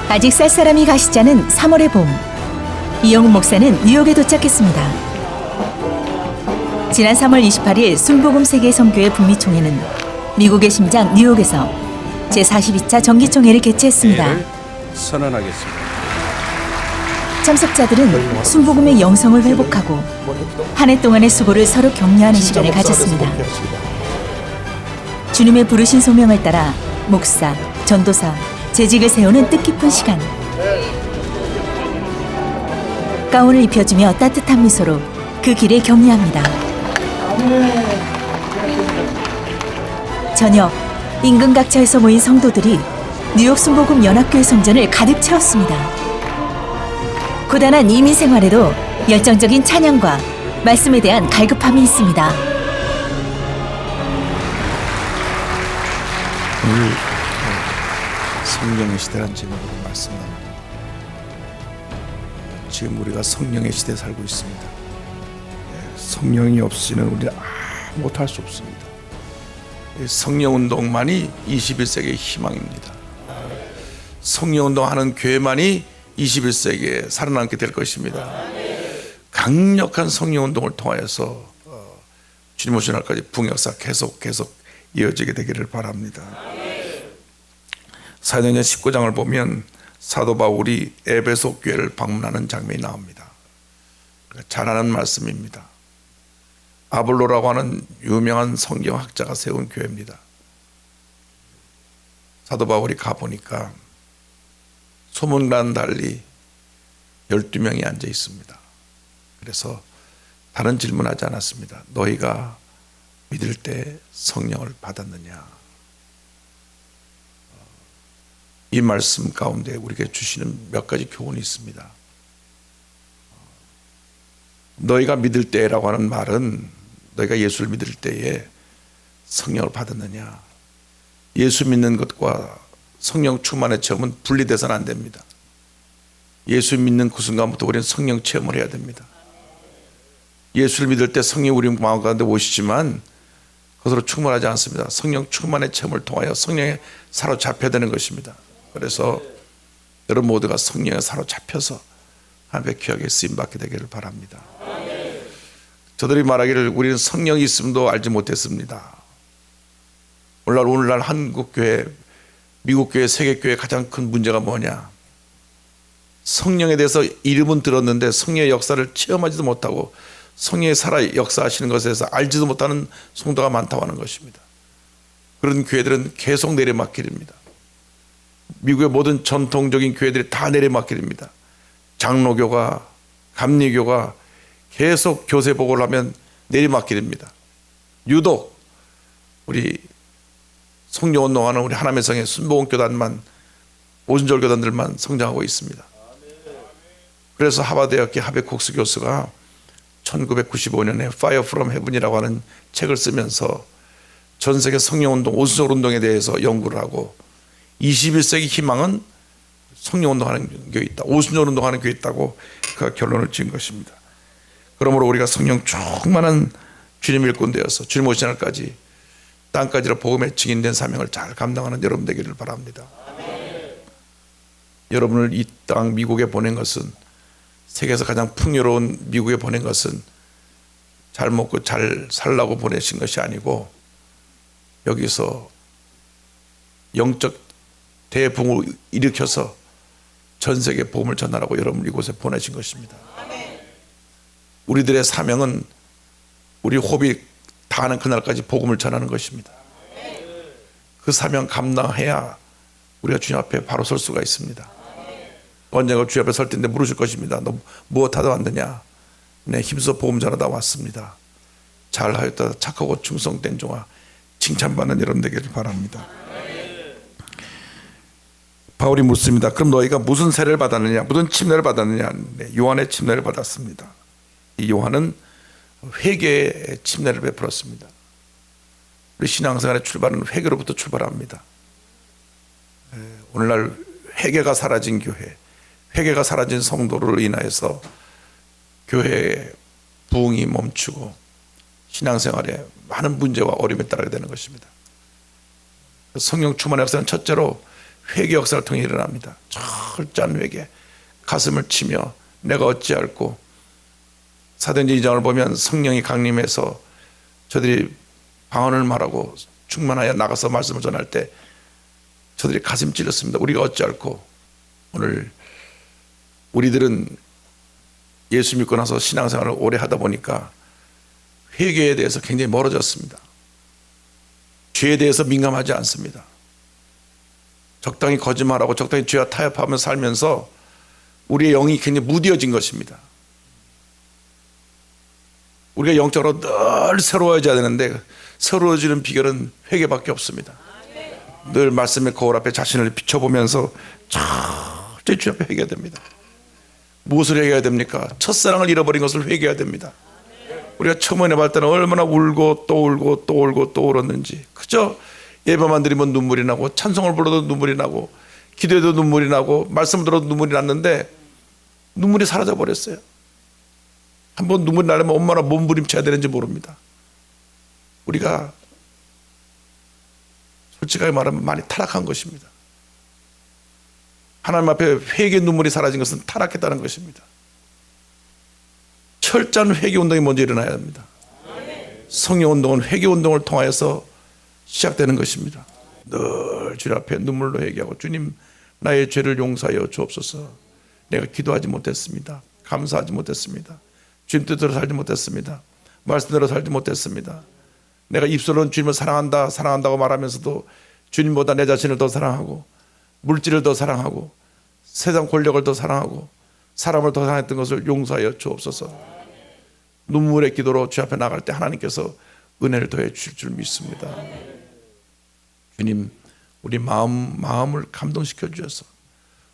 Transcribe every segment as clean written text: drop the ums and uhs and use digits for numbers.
아직 쌀쌀함이 가시지 않은 3월의 봄, 이영훈 목사는 뉴욕에 도착했습니다. 지난 3월 28일 순복음 세계 선교회 북미 총회는 미국의 심장 뉴욕에서 제42차 정기총회를 개최했습니다. 선언하겠습니다. 참석자들은 순복음의 영성을 회복하고 한 해 동안의 수고를 서로 격려하는 시간을 가졌습니다. 주님의 부르신 소명을 따라 목사, 전도사, 재직을 세우는 뜻깊은 시간. 가운을 입혀주며 따뜻한 미소로 그 길을 격려합니다. 저녁, 인근 각처에서 모인 성도들이 뉴욕 순복음 연합교회 성전을 가득 채웠습니다. 고단한 이민 생활에도 열정적인 찬양과 말씀에 대한 갈급함이 있습니다. 오늘 성령의 시대라는 제목으로 말씀합니다. 지금 우리가 성령의 시대에 살고 있습니다. 성령이 없이는 우리는 못할 수 없습니다. 성령운동만이 21세기의 희망입니다. 성령운동하는 교회만이 21세기에 살아남게 될 것입니다. 강력한 성령운동을 통하여서 주님 오신 날까지 부흥역사 계속 이어지게 되기를 바랍니다. 사도행전 19장을 보면 사도 바울이 에베소 교회를 방문하는 장면이 나옵니다. 잘 아는 말씀입니다. 아볼로라고 하는 유명한 성경학자가 세운 교회입니다. 사도 바울이 가보니까 소문과는 달리 12명이 앉아 있습니다. 그래서 다른 질문하지 않았습니다. 너희가 믿을 때 성령을 받았느냐? 이 말씀 가운데 우리에게 주시는 몇 가지 교훈이 있습니다. 너희가 믿을 때라고 하는 말은 너희가 예수를 믿을 때에 성령을 받았느냐? 예수 믿는 것과 성령 충만의 체험은 분리돼서는 안 됩니다. 예수 믿는 그 순간부터 우리는 성령 체험을 해야 됩니다. 예수를 믿을 때 성령이 우리 마음 가운데 오시지만 그것으로 충분하지 않습니다. 성령 충만의 체험을 통하여 성령에 사로잡혀야 되는 것입니다. 그래서 여러분 모두가 성령에 사로잡혀서 하나님의 귀하게 쓰임받게 되기를 바랍니다. 저들이 말하기를 우리는 성령이 있음도 알지 못했습니다. 오늘날 한국교회, 미국교회, 세계교회 가장 큰 문제가 뭐냐? 성령에 대해서 이름은 들었는데 성령의 역사를 체험하지도 못하고 성령의 살아 역사하시는 것에 대해서 알지도 못하는 성도가 많다고 하는 것입니다. 그런 교회들은 계속 내리막길입니다. 미국의 모든 전통적인 교회들이 다 내리막길입니다. 장로교가, 감리교가 계속 교세복을 하면 내리막길입니다. 유독 우리 성령운동하는 우리 하나님의 성의 순복음교단만, 오순절 교단들만 성장하고 있습니다. 그래서 하버드대학교 하베콕스 교수가 1995년에 Fire from Heaven이라고 하는 책을 쓰면서 전 세계 성령운동, 오순절 운동에 대해서 연구를 하고 21세기 희망은 성령운동하는 교회 있다, 오순절 운동하는 교회 있다고 그 결론을 지은 것입니다. 그러므로 우리가 성령 충만한 주님 일꾼 되어서 주님 오신 날까지 땅까지로 복음의 증인된 사명을 잘 감당하는 여러분 되기를 바랍니다. 여러분을 이 땅 미국에 보낸 것은, 세계에서 가장 풍요로운 미국에 보낸 것은 잘 먹고 잘 살라고 보내신 것이 아니고 여기서 영적 대붕을 일으켜서 전 세계 복음을 전하라고 여러분을 이곳에 보내신 것입니다. 우리들의 사명은 우리 호흡이 다하는 그날까지 복음을 전하는 것입니다. 그 사명 감당해야 우리가 주님 앞에 바로 설 수가 있습니다. 언젠가 주님 앞에 설 텐데 물으실 것입니다. 너 무엇하다 왔느냐? 내 힘써 복음 전하다 왔습니다. 잘하였다 착하고 충성된 종아, 칭찬받는 여러분 되기를 바랍니다. 바울이 묻습니다. 그럼 너희가 무슨 세례를 받았느냐? 무슨 침례를 받았느냐? 네, 요한의 침례를 받았습니다. 이 요한은 회개의 침례를 베풀었습니다. 우리 신앙생활의 출발은 회개로부터 출발합니다. 오늘날 회개가 사라진 교회, 회개가 사라진 성도를 인하여서 교회의 부흥이 멈추고 신앙생활에 많은 문제와 어려움에 따르게 되는 것입니다. 성령 충만의 역사는 첫째로 회개 역사를 통해 일어납니다. 철저한 회개, 가슴을 치며 내가 어찌할꼬. 사도행전 2장을 보면 성령이 강림해서 저들이 방언을 말하고 충만하여 나가서 말씀을 전할 때 저들이 가슴 찔렸습니다. 우리가 어찌할꼬. 오늘 우리들은 예수 믿고 나서 신앙생활을 오래 하다 보니까 회개에 대해서 굉장히 멀어졌습니다. 죄에 대해서 민감하지 않습니다. 적당히 거짓말하고 적당히 죄와 타협하며 살면서 우리의 영이 굉장히 무뎌진 것입니다. 우리가 영적으로 늘 새로워져야 되는데 새로워지는 비결은 회개밖에 없습니다. 늘 말씀의 거울 앞에 자신을 비춰보면서 철저히 주 앞에 회개해야 됩니다. 무엇을 회개해야 됩니까? 첫사랑을 잃어버린 것을 회개해야 됩니다. 우리가 처음 은혜 받을 때는 얼마나 울고 또 울고 또 울고 또 울었는지, 그저 예배만 드리면 눈물이 나고 찬송을 불러도 눈물이 나고 기도해도 눈물이 나고 말씀을 들어도 눈물이 났는데 눈물이 사라져 버렸어요. 한번 눈물이 나려면 얼마나 몸부림쳐야 되는지 모릅니다. 우리가 솔직하게 말하면 많이 타락한 것입니다. 하나님 앞에 회개 눈물이 사라진 것은 타락했다는 것입니다. 철저한 회개 운동이 먼저 일어나야 합니다. 성령 운동은 회개 운동을 통하여서 시작되는 것입니다. 늘 주님 앞에 눈물로 회개하고, 주님 나의 죄를 용서하여 주옵소서. 내가 기도하지 못했습니다. 감사하지 못했습니다. 주님 뜻대로 살지 못했습니다. 말씀대로 살지 못했습니다. 내가 입술로는 주님을 사랑한다 사랑한다고 말하면서도 주님보다 내 자신을 더 사랑하고 물질을 더 사랑하고 세상 권력을 더 사랑하고 사람을 더 사랑했던 것을 용서하여 주옵소서. 눈물의 기도로 주 앞에 나갈 때 하나님께서 은혜를 더해 주실 줄 믿습니다. 주님, 우리 마음을 감동시켜 주셔서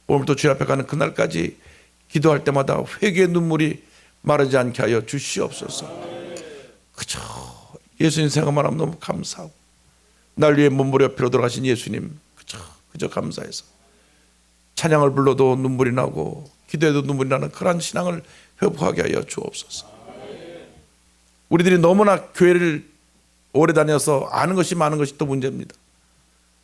오늘부터 주 앞에 가는 그날까지 기도할 때마다 회개의 눈물이 마르지 않게 하여 주시옵소서. 그저 예수님 생각만 하면 너무 감사하고, 날 위해 몸부려 피로 돌아가신 예수님 그저 감사해서 찬양을 불러도 눈물이 나고 기도해도 눈물이 나는 그러한 신앙을 회복하게 하여 주옵소서. 우리들이 너무나 교회를 오래 다녀서 아는 것이 많은 것이 또 문제입니다.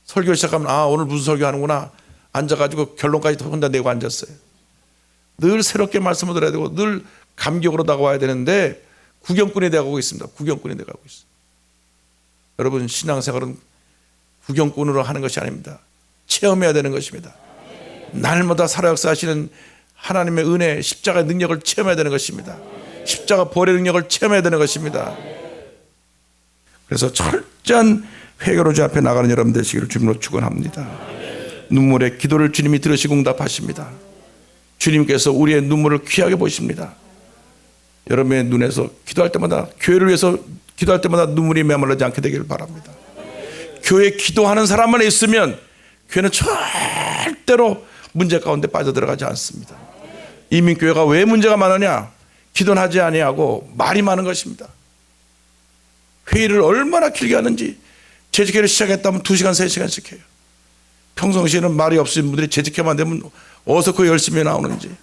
설교 시작하면 오늘 무슨 설교하는구나 앉아가지고 결론까지 혼자 내고 앉았어요. 늘 새롭게 말씀을 들어야 되고 늘 감격으로 다가와야 되는데 구경꾼이 되어가고 있습니다. 구경꾼이 되어가고 있어요. 여러분, 신앙생활은 구경꾼으로 하는 것이 아닙니다. 체험해야 되는 것입니다. 날마다 살아 역사하시는 하나님의 은혜, 십자가의 능력을 체험해야 되는 것입니다. 십자가 보혈의 능력을 체험해야 되는 것입니다. 그래서 철저한 회개로 주 앞에 나가는 여러분 되시기를 주님으로 축원합니다. 눈물의 기도를 주님이 들으시고 응답하십니다. 주님께서 우리의 눈물을 귀하게 보십니다. 여러분의 눈에서 기도할 때마다, 교회를 위해서 기도할 때마다 눈물이 메말라지 않게 되기를 바랍니다. 교회 기도하는 사람만 있으면 교회는 절대로 문제 가운데 빠져들어가지 않습니다. 이민교회가 왜 문제가 많으냐? 기도는 하지 아니하고 말이 많은 것입니다. 회의를 얼마나 길게 하는지, 재직회를 시작했다면 2시간 3시간씩 해요. 평상시에는 말이 없으신 분들이 재직회만 되면 어디서 그 열심히 나오는지,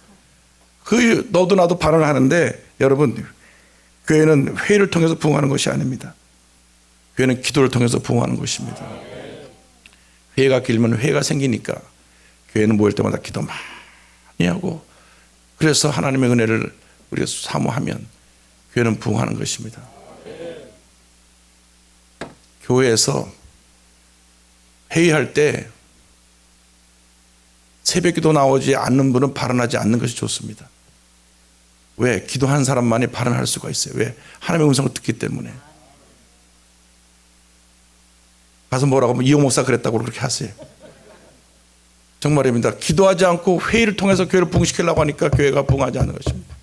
그 너도 나도 발언을 하는데, 여러분, 교회는 회의를 통해서 부흥하는 것이 아닙니다. 교회는 기도를 통해서 부흥하는 것입니다. 회의가 길면 회의가 생기니까 교회는 모일 때마다 기도 많이 하고, 그래서 하나님의 은혜를 우리가 사모하면 교회는 부흥하는 것입니다. 교회에서 회의할 때 새벽기도 나오지 않는 분은 발언하지 않는 것이 좋습니다. 왜? 기도하는 사람만이 발언할 수가 있어요. 왜? 하나님의 음성을 듣기 때문에. 가서 뭐라고 하면 이용 목사 그랬다고 그렇게 하세요. 정말입니다. 기도하지 않고 회의를 통해서 교회를 부흥시키려고 하니까 교회가 부흥하지 않는 것입니다.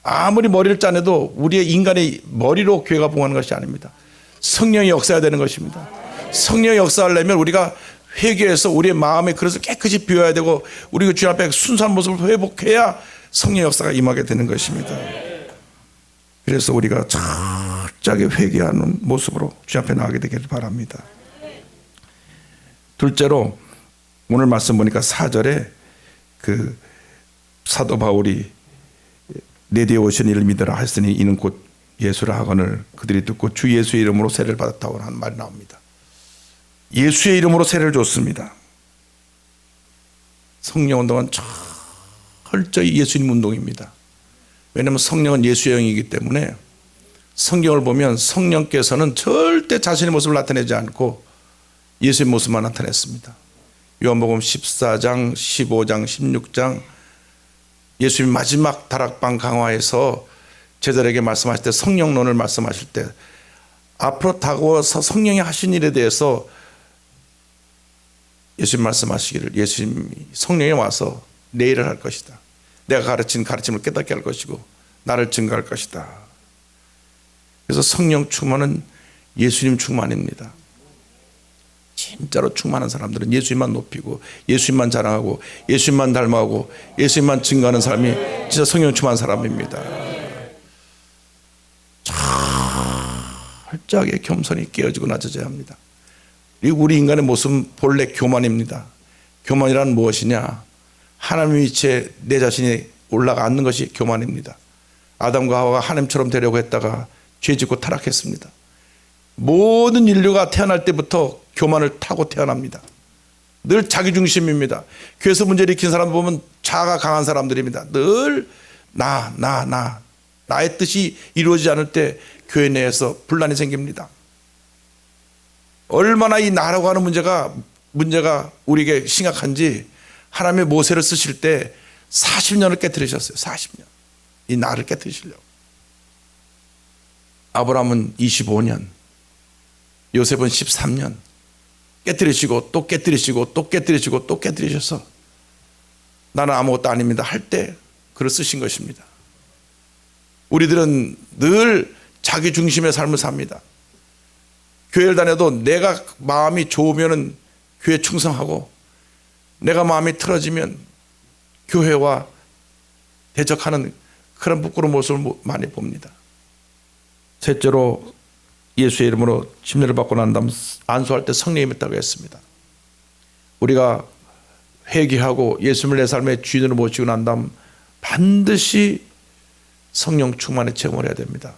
아무리 머리를 짜내도 우리의 인간의 머리로 교회가 부흥하는 것이 아닙니다. 성령이 역사해야 되는 것입니다. 성령이 역사하려면 우리가 회개해서 우리의 마음의 그릇을 깨끗이 비워야 되고, 우리가 주님 앞에 순수한 모습을 회복해야 성령 역사가 임하게 되는 것입니다. 그래서 우리가 철저하게 회개하는 모습으로 주님 앞에 나가게 되기를 바랍니다. 둘째로, 오늘 말씀 보니까 4절에 그 사도 바울이 내 뒤에 오신 이를 믿으라 하였으니 이는 곧 예수라 하거늘 그들이 듣고 주 예수의 이름으로 세례를 받았다고 하는 말이 나옵니다. 예수의 이름으로 세례를 줬습니다. 성령 운동은 철저히 예수님 운동입니다. 왜냐하면 성령은 예수의 영이기 때문에 성경을 보면 성령께서는 절대 자신의 모습을 나타내지 않고 예수의 모습만 나타냈습니다. 요한복음 14장, 15장, 16장 예수님 마지막 다락방 강화에서 제자들에게 말씀하실 때 성령론을 말씀하실 때 앞으로 다가와서 성령이 하신 일에 대해서 예수님 말씀하시기를 예수님이 성령이 와서 내 일을 할 것이다. 내가 가르친 가르침을 깨닫게 할 것이고 나를 증거할 것이다. 그래서 성령 충만은 예수님 충만입니다. 진짜로 충만한 사람들은 예수님만 높이고 예수님만 자랑하고 예수님만 닮아가고 예수님만 증거하는 사람이 진짜 성령 충만한 사람입니다. 철저하게 겸손히 깨어지고 낮아져야 합니다. 그리고 우리 인간의 모습은 본래 교만입니다. 교만이란 무엇이냐? 하나님의 위치에 내 자신이 올라가 앉는 것이 교만입니다. 아담과 하와가 하나님처럼 되려고 했다가 죄짓고 타락했습니다. 모든 인류가 태어날 때부터 교만을 타고 태어납니다. 늘 자기중심입니다. 교회에서 문제를 일으킨 사람 보면 자아가 강한 사람들입니다. 늘 나의 뜻이 이루어지지 않을 때 교회 내에서 분란이 생깁니다. 얼마나 이 나라고 하는 문제가 우리에게 심각한지 하나님의 모세를 쓰실 때 40년을 깨뜨리셨어요. 40년. 이 나를 깨뜨리시려고. 아브라함은 25년, 요셉은 13년 깨뜨리시고 또 깨뜨리시고 또 깨뜨리시고 또 깨뜨리셔서 나는 아무것도 아닙니다 할 때 그를 쓰신 것입니다. 우리들은 늘 자기 중심의 삶을 삽니다. 교회를 다녀도 내가 마음이 좋으면 교회 충성하고 내가 마음이 틀어지면 교회와 대적하는 그런 부끄러운 모습을 많이 봅니다. 셋째로 예수의 이름으로 침례를 받고 난 다음 안수할 때 성령이 있다고 했습니다. 우리가 회개하고 예수님을 내 삶의 주인으로 모시고 난 다음 반드시 성령 충만의 체험을 해야 됩니다.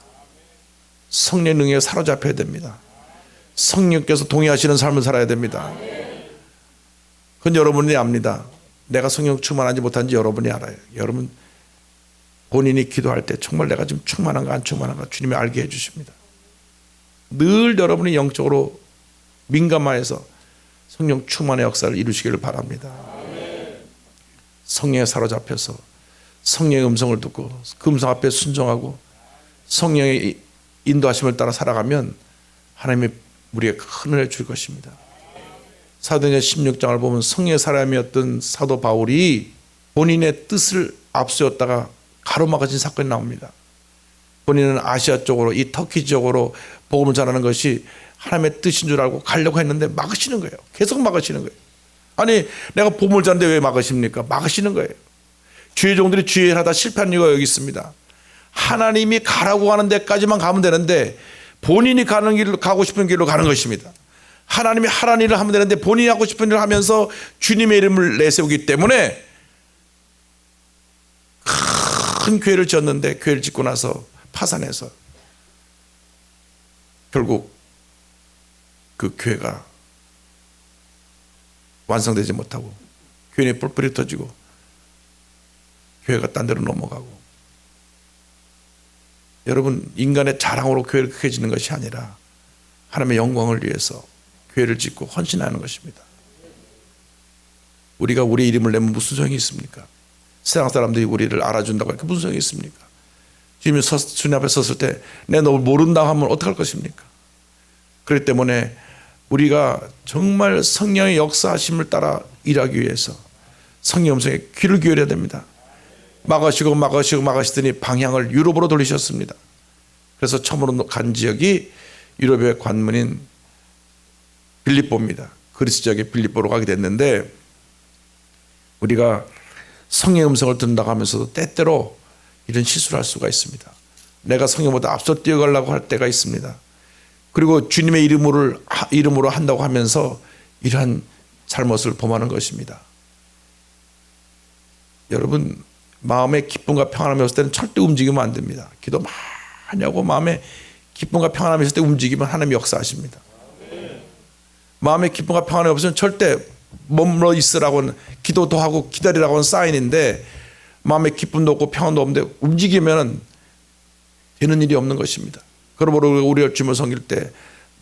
성령 능력에 사로잡혀야 됩니다. 성령께서 동의하시는 삶을 살아야 됩니다. 그건 여러분이 압니다. 내가 성령 충만하지 못한지 여러분이 알아요. 여러분 본인이 기도할 때 정말 내가 지금 충만한가 안 충만한가 주님이 알게 해주십니다. 늘 여러분이 영적으로 민감하여서 성령 충만의 역사를 이루시기를 바랍니다. 성령에 사로잡혀서 성령의 음성을 듣고 그 음성 앞에 순종하고 성령의 인도하심을 따라 살아가면 하나님이 우리에게 큰 은혜를 줄 것입니다. 사도행전 16장을 보면 성령의 사람이었던 사도 바울이 본인의 뜻을 앞세웠다가 가로막아진 사건이 나옵니다. 본인은 아시아 쪽으로 이 터키 지역으로 복음을 전하는 것이 하나님의 뜻인 줄 알고 가려고 했는데 막으시는 거예요. 계속 막으시는 거예요. 아니 내가 복음을 전하는데 왜 막으십니까? 막으시는 거예요. 주의 종들이 주의 일하다 실패한 이유가 여기 있습니다. 하나님이 가라고 하는 데까지만 가면 되는데 본인이 가는 길로 가고 싶은 길로 가는 것입니다. 하나님이 하라는 일을 하면 되는데 본인이 하고 싶은 일을 하면서 주님의 이름을 내세우기 때문에 큰 교회를 지었는데 교회를 짓고 나서 파산해서 결국 그 교회가 완성되지 못하고 교인이 뿔뿔이 터지고 교회가 딴 데로 넘어가고. 여러분 인간의 자랑으로 교회를 크게 짓는 것이 아니라 하나님의 영광을 위해서 교회를 짓고 헌신하는 것입니다. 우리가 우리 이름을 내면 무슨 소용이 있습니까? 세상 사람들이 우리를 알아준다고 하니까 무슨 소용이 있습니까? 주님이 주님 앞에 섰을 때 내가 너 모른다고 하면 어떡할 것입니까? 그렇기 때문에 우리가 정말 성령의 역사하심을 따라 일하기 위해서 성령 음성에 귀를 기울여야 됩니다. 막으시더니 방향을 유럽으로 돌리셨습니다. 그래서 처음으로 간 지역이 유럽의 관문인 빌립보입니다. 그리스 지역의 빌립보로 가게 됐는데 우리가 성령의 음성을 듣는다고 하면서도 때때로 이런 실수를 할 수가 있습니다. 내가 성령보다 앞서 뛰어가려고 할 때가 있습니다. 그리고 주님의 이름으로 한다고 하면서 이러한 잘못을 범하는 것입니다. 여러분 마음의 기쁨과 평안함이 없을 때는 절대 움직이면 안 됩니다. 기도 많이 하고 마음에 기쁨과 평안함이 있을 때 움직이면 하나님이 역사하십니다. 마음의 기쁨과 평안함이 없으면 절대 머물러 있으라고는, 기도도 하고 기다리라고는 사인인데 마음에 기쁨도 없고 평안도 없는데 움직이면 되는 일이 없는 것입니다. 그러므로 우리가 주님을 섬길 때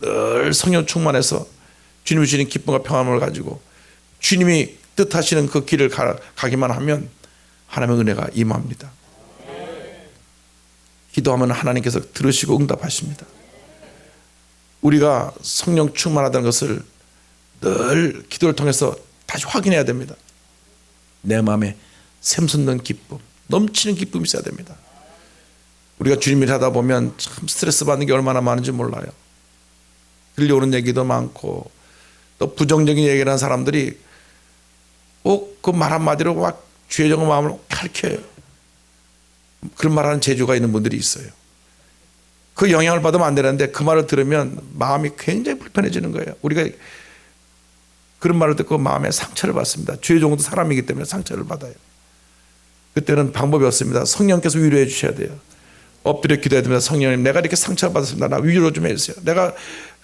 늘 성령 충만해서 주님이 주시는 기쁨과 평안을 가지고 주님이 뜻하시는 그 길을 가기만 하면 하나님의 은혜가 임합니다. 기도하면 하나님께서 들으시고 응답하십니다. 우리가 성령 충만하다는 것을 늘 기도를 통해서 다시 확인해야 됩니다. 내 마음에 샘솟는 기쁨, 넘치는 기쁨이 있어야 됩니다. 우리가 주님 일 하다 보면 참 스트레스 받는 게 얼마나 많은지 몰라요. 들려오는 얘기도 많고 또 부정적인 얘기를 하는 사람들이 꼭 그 말 한마디로 막 죄정의 마음을 펼쳐요. 그런 말하는 재주가 있는 분들이 있어요. 그 영향을 받으면 안 되는데 그 말을 들으면 마음이 굉장히 불편해지는 거예요. 우리가 그런 말을 듣고 마음에 상처를 받습니다. 죄종도 사람이기 때문에 상처를 받아요. 그때는 방법이 없습니다. 성령께서 위로해 주셔야 돼요. 엎드려 기도해야 됩니다. 성령님, 내가 이렇게 상처를 받았습니다. 나 위로 좀 해주세요. 내가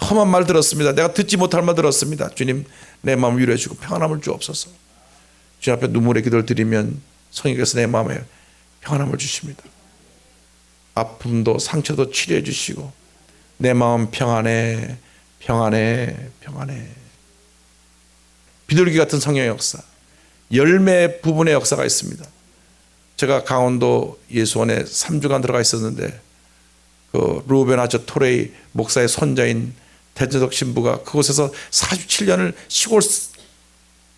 험한 말 들었습니다. 내가 듣지 못할 말 들었습니다. 주님, 내 마음을 위로해 주고 평안함을 주옵소서. 주님 앞에 눈물의 기도를 드리면 성령께서 내 마음에 평안함을 주십니다. 아픔도 상처도 치료해 주시고 내 마음 평안해, 평안해, 평안해. 비둘기 같은 성령의 역사, 열매 부분의 역사가 있습니다. 제가 강원도 예수원에 3주간 들어가 있었는데 그 루벤 아처 토레이 목사의 손자인 대전석 신부가 그곳에서 47년을 시골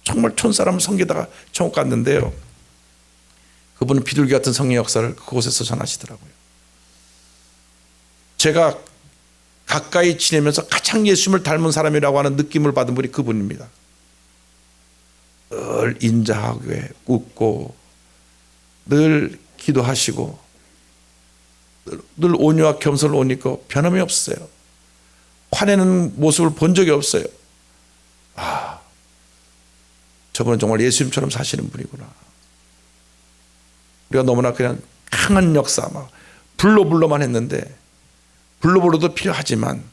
정말 촌사람을 섬기다가 천국 갔는데요. 그분은 비둘기 같은 성령의 역사를 그곳에서 전하시더라고요. 제가 가까이 지내면서 가장 예수님을 닮은 사람이라고 하는 느낌을 받은 분이 그분입니다. 늘 인자하고 웃고 늘 기도하시고 늘 온유와 겸손을 옷 입고 변함이 없어요. 화내는 모습을 본 적이 없어요. 아, 저분은 정말 예수님처럼 사시는 분이구나. 우리가 너무나 그냥 강한 역사 막 불로불로만 했는데 불로불로도 필요하지만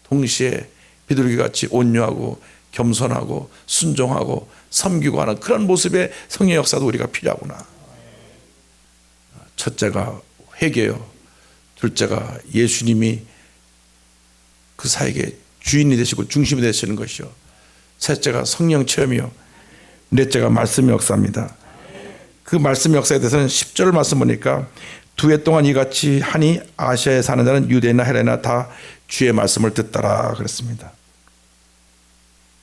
동시에 비둘기같이 온유하고 겸손하고 순종하고 섬기고 하는 그런 모습의 성령의 역사도 우리가 필요하구나. 첫째가 회개요. 둘째가 예수님이 그 사에게 주인이 되시고 중심이 되시는 것이요. 셋째가 성령 체험이요. 넷째가 말씀의 역사입니다. 그 말씀의 역사에 대해서는 10절 말씀 보니까 두 해 동안 이같이 하니 아시아에 사는 자는 유대나 헬레나 다 주의 말씀을 듣더라 그랬습니다.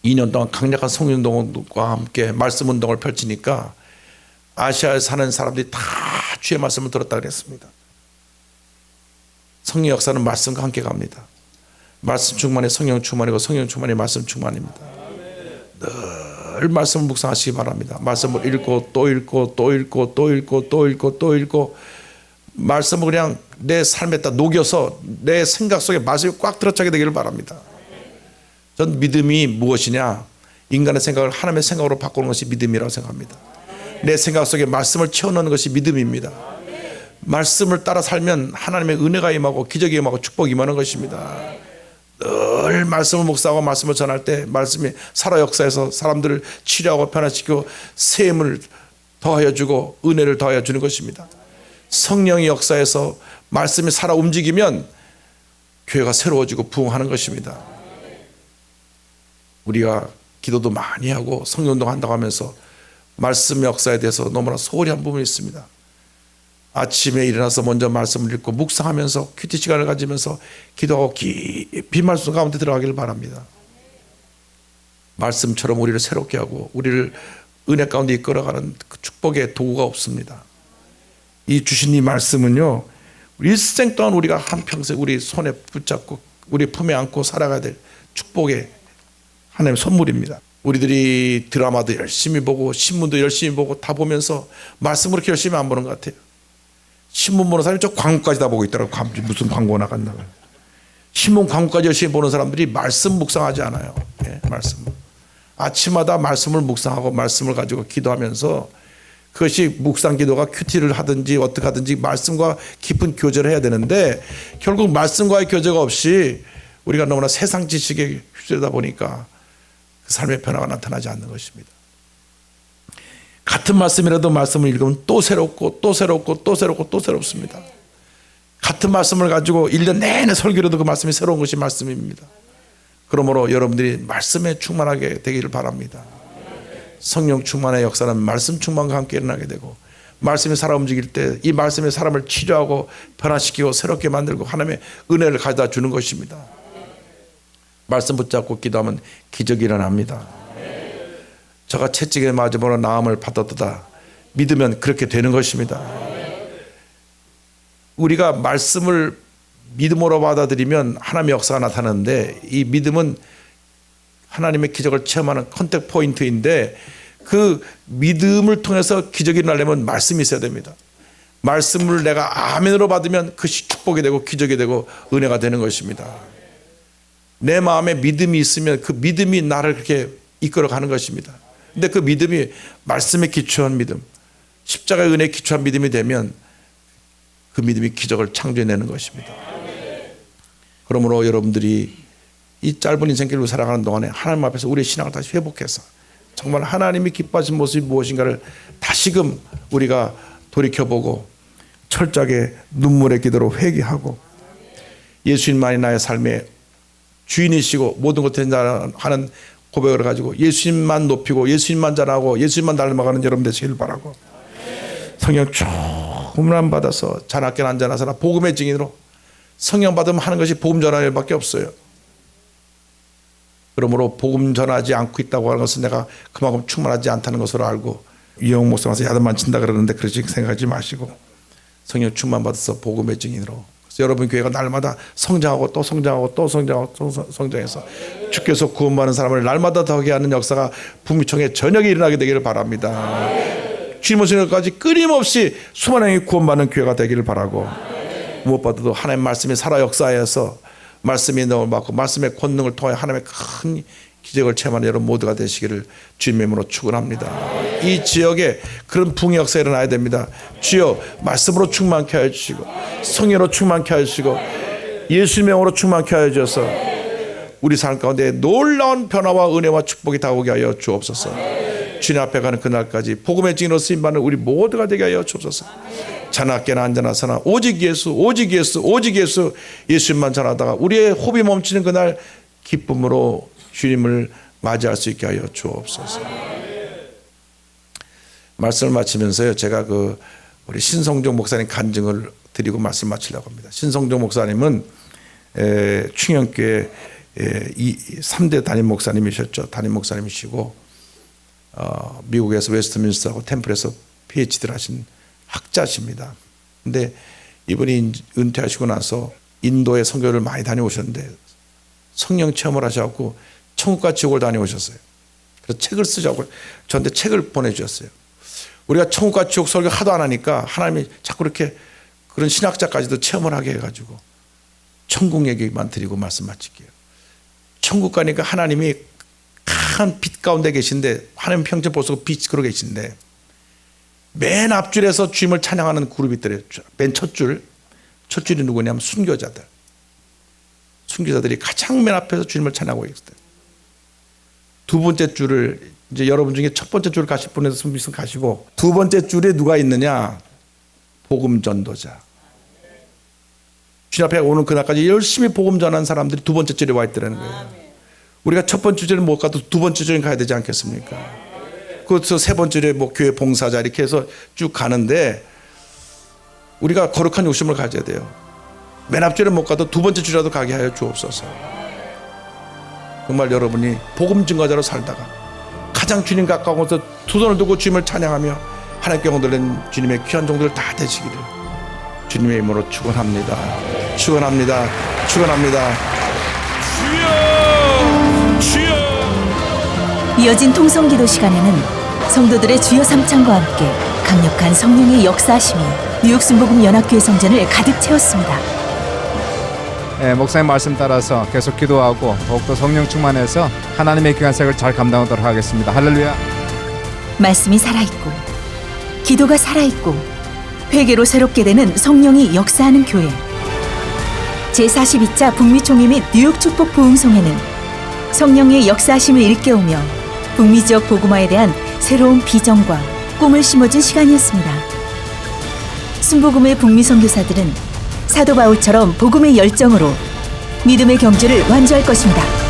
2년 동안 강력한 성령운동과 함께 말씀 운동을 펼치니까 아시아에 사는 사람들이 다 주의 말씀을 들었다 그랬습니다. 성령 역사는 말씀과 함께 갑니다. 말씀 충만이 성령 충만이고 성령 충만이 말씀 충만입니다. 늘 말씀을 묵상하시기 바랍니다. 말씀을 읽고 또 읽고 또 읽고 또 읽고 또 읽고 또 읽고 말씀을 그냥 내 삶에다 녹여서 내 생각 속에 말씀이 꽉 들어차게 되기를 바랍니다. 전 믿음이 무엇이냐? 인간의 생각을 하나님의 생각으로 바꾸는 것이 믿음이라고 생각합니다. 내 생각 속에 말씀을 채워넣는 것이 믿음입니다. 말씀을 따라 살면 하나님의 은혜가 임하고 기적이 임하고 축복이 임하는 것입니다. 늘 말씀을 묵상하고 말씀을 전할 때 말씀이 살아 역사에서 사람들을 치료하고 변화시키고 샘을 더하여 주고 은혜를 더하여 주는 것입니다. 성령의 역사에서 말씀이 살아 움직이면 교회가 새로워지고 부흥하는 것입니다. 우리가 기도도 많이 하고 성령운동 한다고 하면서 말씀의 역사에 대해서 너무나 소홀히 한 부분이 있습니다. 아침에 일어나서 먼저 말씀을 읽고 묵상하면서 큐티 시간을 가지면서 기도하고 깊이 말씀 가운데 들어가기를 바랍니다. 말씀처럼 우리를 새롭게 하고 우리를 은혜 가운데 이끌어가는 그 축복의 도구가 없습니다. 이 주신 이 말씀은요, 일생 동안 우리가 한평생 우리 손에 붙잡고 우리 품에 안고 살아가야 될 축복의 하나님의 선물입니다. 우리들이 드라마도 열심히 보고 신문도 열심히 보고 다 보면서 말씀을 그렇게 열심히 안 보는 것 같아요. 신문 보는 사람이 저 광고까지 다 보고 있더라고요. 무슨 광고 나갔나. 신문 광고까지 열심히 보는 사람들이 말씀 묵상하지 않아요. 예, 말씀. 아침마다 말씀을 묵상하고 말씀을 가지고 기도하면서 그것이 묵상 기도가 큐티를 하든지 어떻게 하든지 말씀과 깊은 교제를 해야 되는데 결국 말씀과의 교제가 없이 우리가 너무나 세상 지식에 휩쓸다 보니까 그 삶의 변화가 나타나지 않는 것입니다. 같은 말씀이라도 말씀을 읽으면 또 새롭고 또 새롭고 또 새롭고 또 새롭습니다. 같은 말씀을 가지고 1년 내내 설교로도 그 말씀이 새로운 것이 말씀입니다. 그러므로 여러분들이 말씀에 충만하게 되기를 바랍니다. 성령 충만의 역사는 말씀 충만과 함께 일어나게 되고, 말씀이 살아 움직일 때 이 말씀이 사람을 치료하고 변화시키고 새롭게 만들고 하나님의 은혜를 가져다 주는 것입니다. 말씀 붙잡고 기도하면 기적이 일어납니다. 저가 채찍에 맞음으로 나음을 받았도다 믿으면 그렇게 되는 것입니다. 우리가 말씀을 믿음으로 받아들이면 하나님의 역사가 나타나는데, 이 믿음은 하나님의 기적을 체험하는 컨택 포인트인데, 그 믿음을 통해서 기적이 일어나려면 말씀이 있어야 됩니다. 말씀을 내가 아멘으로 받으면 그것이 축복이 되고 기적이 되고 은혜가 되는 것입니다. 내 마음에 믿음이 있으면 그 믿음이 나를 그렇게 이끌어가는 것입니다. 근데 그 믿음이 말씀에 기초한 믿음, 십자가의 은혜에 기초한 믿음이 되면 그 믿음이 기적을 창조해내는 것입니다. 그러므로 여러분들이 이 짧은 인생길로 살아가는 동안에 하나님 앞에서 우리의 신앙을 다시 회복해서 정말 하나님이 기뻐하신 모습이 무엇인가를 다시금 우리가 돌이켜보고 철저하게 눈물의 기도로 회개하고, 예수님만이 나의 삶의 주인이시고 모든 것을 하는 고백을 가지고 예수님만 높이고 예수님만 잘하고 예수님만 닮아가는 여러분 되시길 바라고, 성령 충만 받아서 자나깨 앉아나서나 복음의 증인으로, 성령 받으면 하는 것이 복음 전하는 일밖에 없어요. 그러므로 복음 전하지 않고 있다고 하는 것은 내가 그만큼 충만하지 않다는 것으로 알고, 이영 목사 와서 야단만 친다 그러는데 그렇게 생각하지 마시고 성령 충만 받아서 복음의 증인으로, 그래서 여러분 교회가 날마다 성장하고 또 성장하고 또 성장하고 또 성장해서 주께서 구원받는 사람을 날마다 더하게 하는 역사가 북미총회 저녁에 일어나게 되기를 바랍니다. 주님 오시는 것까지 끊임없이 수많은 명이 구원받는 교회가 되기를 바라고, 무엇보다도 하나님의 말씀이 살아 역사하여서 말씀이 너를 받고 말씀의 권능을 통해 하나님의 큰 기적을 체험하는 여러분 모두가 되시기를 주님의 이름으로 축원합니다. 이 지역에 그런 부흥의 역사가 일어나야 됩니다. 주여 말씀으로 충만케 하여 주시고 성령으로 충만케 하여 주시고 예수님의 영으로 충만케 하여 주셔서 우리 삶 가운데 놀라운 변화와 은혜와 축복이 다가오게 하여 주옵소서. 주님 앞에 가는 그날까지 복음의 증인으로 쓰임받는 우리 모두가 되게 하여 주옵소서. 자나깨나 앉아나서나 오직 예수 오직 예수 오직 예수 예수님만 전하다가 우리의 호흡이 멈추는 그날 기쁨으로 주님을 맞이할 수 있게 하여 주옵소서. 말씀을 마치면서요, 제가 우리 신성종 목사님 간증을 드리고 말씀 마치려고 합니다. 신성종 목사님은 충영교회 3대 담임 목사님이셨죠. 담임 목사님이시고 미국에서 웨스트민스터하고 템플에서 PhD를 하신 학자십니다. 근데 이분이 은퇴하시고 나서 인도에 선교를 많이 다녀오셨는데 성령 체험을 하셔서 천국과 지옥을 다녀오셨어요. 그래서 책을 쓰자고 저한테 책을 보내주셨어요. 우리가 천국과 지옥 설교 하도 안 하니까 하나님이 자꾸 이렇게 그런 신학자까지도 체험을 하게 해가지고 천국 얘기만 드리고 말씀 마칠게요. 천국 가니까 하나님이 큰 빛 가운데 계신데, 하나님 평생 보시고 빛 그러고 계신데, 맨 앞줄에서 주님을 찬양하는 그룹이 있더래요. 맨 첫 줄이 누구냐면 순교자들. 순교자들이 가장 맨 앞에서 주님을 찬양하고 있어요. 두 번째 줄을, 이제 여러분 중에 첫 번째 줄을 가실 분에서 순비승 가시고, 두 번째 줄에 누가 있느냐? 복음 전도자. 주님 앞에 오는 그날까지 열심히 복음 전하는 사람들이 두 번째 줄에 와 있더라는 거예요. 우리가 첫 번째 줄에 못 가도 두 번째 줄에 가야 되지 않겠습니까? 그래서 세 번째 줄에 교회 봉사자 이렇게 해서 쭉 가는데, 우리가 거룩한 욕심을 가져야 돼요. 맨 앞줄에 못 가도 두 번째 줄이라도 가게 하여 주옵소서. 정말 여러분이 복음 증거자로 살다가 가장 주님 가까운 곳에서 두 손을 두고 주님을 찬양하며 하나님께 영광돌린 주님의 귀한 종들 다 되시기를 주님의 이름으로 축원합니다. 축원합니다. 축원합니다. 주여, 주여. 이어진 통성기도 시간에는 성도들의 주여 삼창과 함께 강력한 성령의 역사하심이 뉴욕 순복음 연합교회 성전을 가득 채웠습니다. 목사님 말씀 따라서 계속 기도하고 더욱더 성령 충만해서 하나님의 귀한 사역을 잘 감당하도록 하겠습니다. 할렐루야. 말씀이 살아있고 기도가 살아있고 회개로 새롭게 되는 성령이 역사하는 교회. 제42차 북미총회 및 뉴욕 축복 부흥송회는 성령의 역사하심을 일깨우며 북미 지역 복음화에 대한 새로운 비전과 꿈을 심어준 시간이었습니다. 순복음의 북미 선교사들은 사도 바울처럼 복음의 열정으로 믿음의 경주를 완주할 것입니다.